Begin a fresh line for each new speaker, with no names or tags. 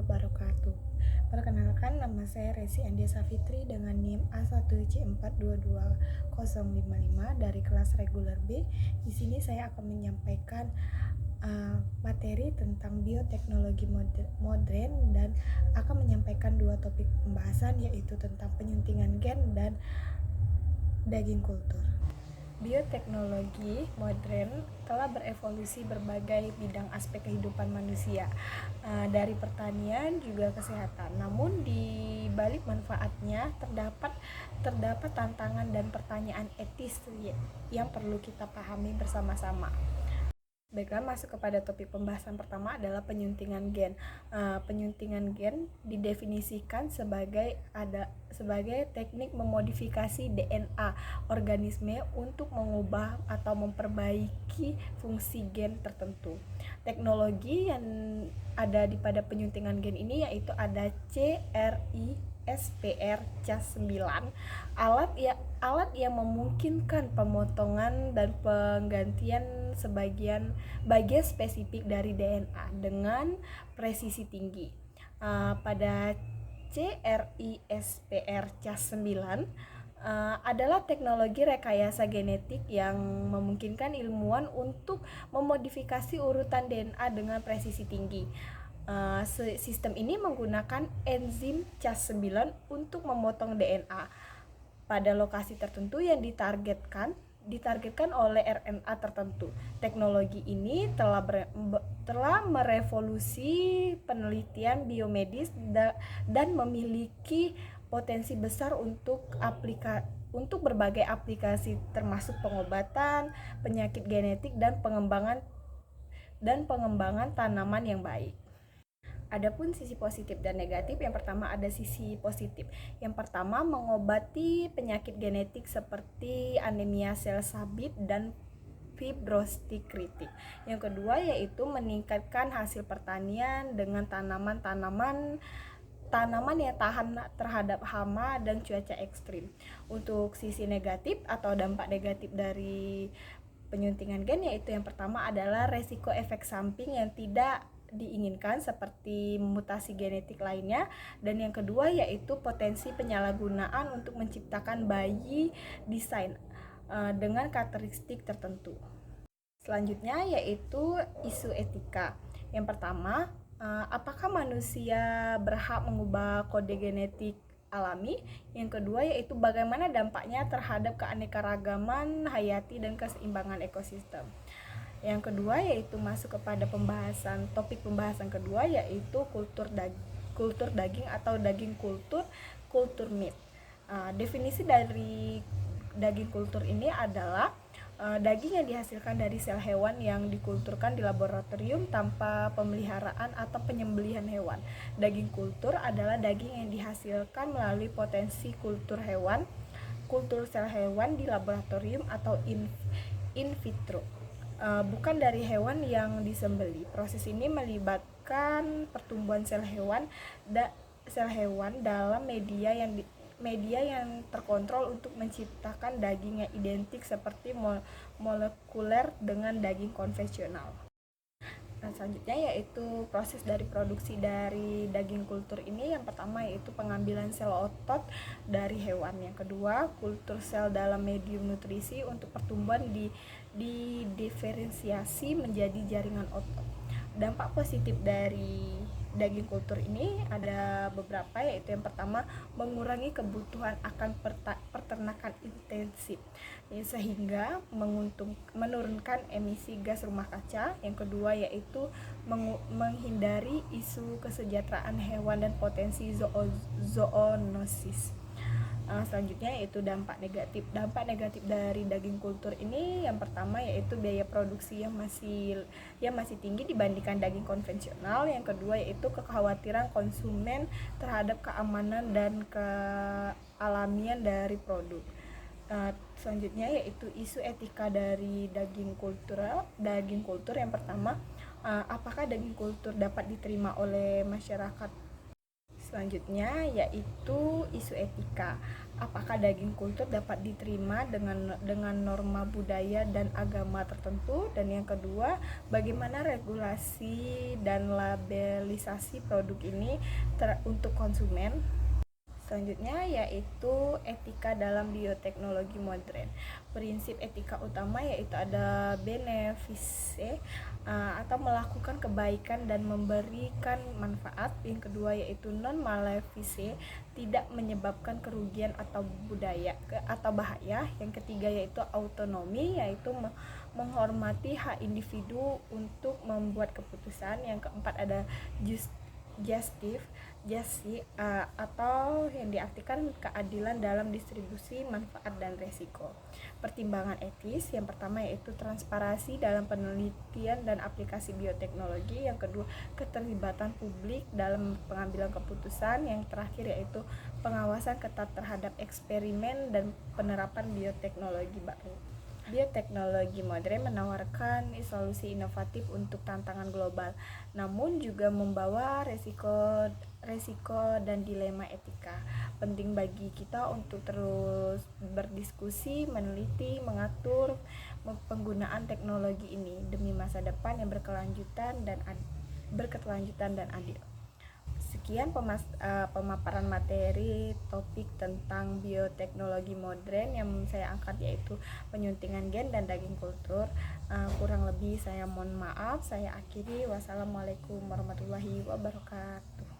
wabarakatuh. Perkenalkan, nama saya Resi Andia Safitri dengan NIM A1C422055 dari kelas reguler B. Di sini saya akan menyampaikan materi tentang bioteknologi modern dan akan menyampaikan dua topik pembahasan, yaitu tentang penyuntingan gen dan daging kultur. Bioteknologi modern telah berevolusi berbagai bidang aspek kehidupan manusia, dari pertanian juga kesehatan. Namun di balik manfaatnya terdapat tantangan dan pertanyaan etis yang perlu kita pahami bersama-sama. Baiklah, masuk kepada topik pembahasan pertama adalah penyuntingan gen. Penyuntingan gen didefinisikan sebagai teknik memodifikasi DNA organisme untuk mengubah atau memperbaiki fungsi gen tertentu. Teknologi yang ada pada penyuntingan gen ini yaitu ada CRISPR-Cas9, alat yang memungkinkan pemotongan dan penggantian bagian spesifik dari DNA dengan presisi tinggi. Pada CRISPR-Cas9 adalah teknologi rekayasa genetik yang memungkinkan ilmuwan untuk memodifikasi urutan DNA dengan presisi tinggi. Sistem ini menggunakan enzim Cas9 untuk memotong DNA pada lokasi tertentu yang ditargetkan oleh RNA tertentu. Teknologi ini telah merevolusi penelitian biomedis dan memiliki potensi besar untuk berbagai aplikasi, termasuk pengobatan, penyakit genetik, dan pengembangan tanaman yang baik. Adapun sisi positif dan negatif, yang pertama ada sisi positif. Yang pertama, mengobati penyakit genetik seperti anemia sel sabit dan fibrosis kritik. Yang kedua yaitu meningkatkan hasil pertanian dengan tanaman yang tahan terhadap hama dan cuaca ekstrim. Untuk sisi negatif atau dampak negatif dari penyuntingan gen yaitu yang pertama adalah resiko efek samping yang tidak diinginkan seperti mutasi genetik lainnya, dan yang kedua yaitu potensi penyalahgunaan untuk menciptakan bayi desain dengan karakteristik tertentu. Selanjutnya yaitu isu etika. Yang pertama, apakah manusia berhak mengubah kode genetik alami? Yang kedua yaitu bagaimana dampaknya terhadap keanekaragaman hayati dan keseimbangan ekosistem. Yang kedua yaitu masuk kepada topik pembahasan kedua yaitu kultur daging atau daging kultur meat. Definisi dari daging kultur ini adalah daging yang dihasilkan dari sel hewan yang dikulturkan di laboratorium tanpa pemeliharaan atau penyembelihan hewan. Daging kultur adalah daging yang dihasilkan melalui potensi kultur sel hewan di laboratorium atau in vitro, bukan dari hewan yang disembelih. Proses ini melibatkan pertumbuhan sel hewan dalam media yang terkontrol untuk menciptakan daging yang identik seperti molekuler dengan daging konvensional. Selanjutnya yaitu proses dari produksi dari daging kultur ini. Yang pertama yaitu pengambilan sel otot dari hewan. Yang kedua, kultur sel dalam medium nutrisi untuk pertumbuhan diferensiasi menjadi jaringan otot. Dampak positif dari daging kultur ini ada beberapa, yaitu yang pertama mengurangi kebutuhan akan peternakan intensif sehingga menurunkan emisi gas rumah kaca. Yang kedua yaitu menghindari isu kesejahteraan hewan dan potensi zoonosis. Selanjutnya yaitu dampak negatif dari daging kultur ini. Yang pertama yaitu biaya produksi yang masih tinggi dibandingkan daging konvensional. Yang kedua yaitu kekhawatiran konsumen terhadap keamanan dan kealamian dari produk. Selanjutnya yaitu isu etika dari daging kultur. Yang pertama, apakah daging kultur dapat diterima oleh masyarakat? Selanjutnya yaitu isu etika. Apakah daging kultur dapat diterima dengan norma budaya dan agama tertentu? Dan yang kedua, bagaimana regulasi dan labelisasi produk ini untuk konsumen? Selanjutnya yaitu etika dalam bioteknologi modern. Prinsip etika utama yaitu ada benefice atau melakukan kebaikan dan memberikan manfaat. Yang kedua yaitu non malefice, tidak menyebabkan kerugian atau bahaya. Yang ketiga yaitu autonomi, yaitu menghormati hak individu untuk membuat keputusan. Yang keempat ada justice atau yang diartikan keadilan dalam distribusi manfaat dan resiko. Pertimbangan etis, yang pertama yaitu transparansi dalam penelitian dan aplikasi bioteknologi. Yang kedua, keterlibatan publik dalam pengambilan keputusan. Yang terakhir yaitu pengawasan ketat terhadap eksperimen dan penerapan bioteknologi baru. Bioteknologi modern menawarkan solusi inovatif untuk tantangan global, namun juga membawa resiko dan dilema etika. Penting bagi kita untuk terus berdiskusi, meneliti, mengatur penggunaan teknologi ini demi masa depan yang berkelanjutan dan adil. Sekian pemaparan materi topik tentang bioteknologi modern yang saya angkat, yaitu penyuntingan gen dan daging kultur. Kurang lebih saya mohon maaf. Saya akhiri. Wassalamualaikum warahmatullahi wabarakatuh.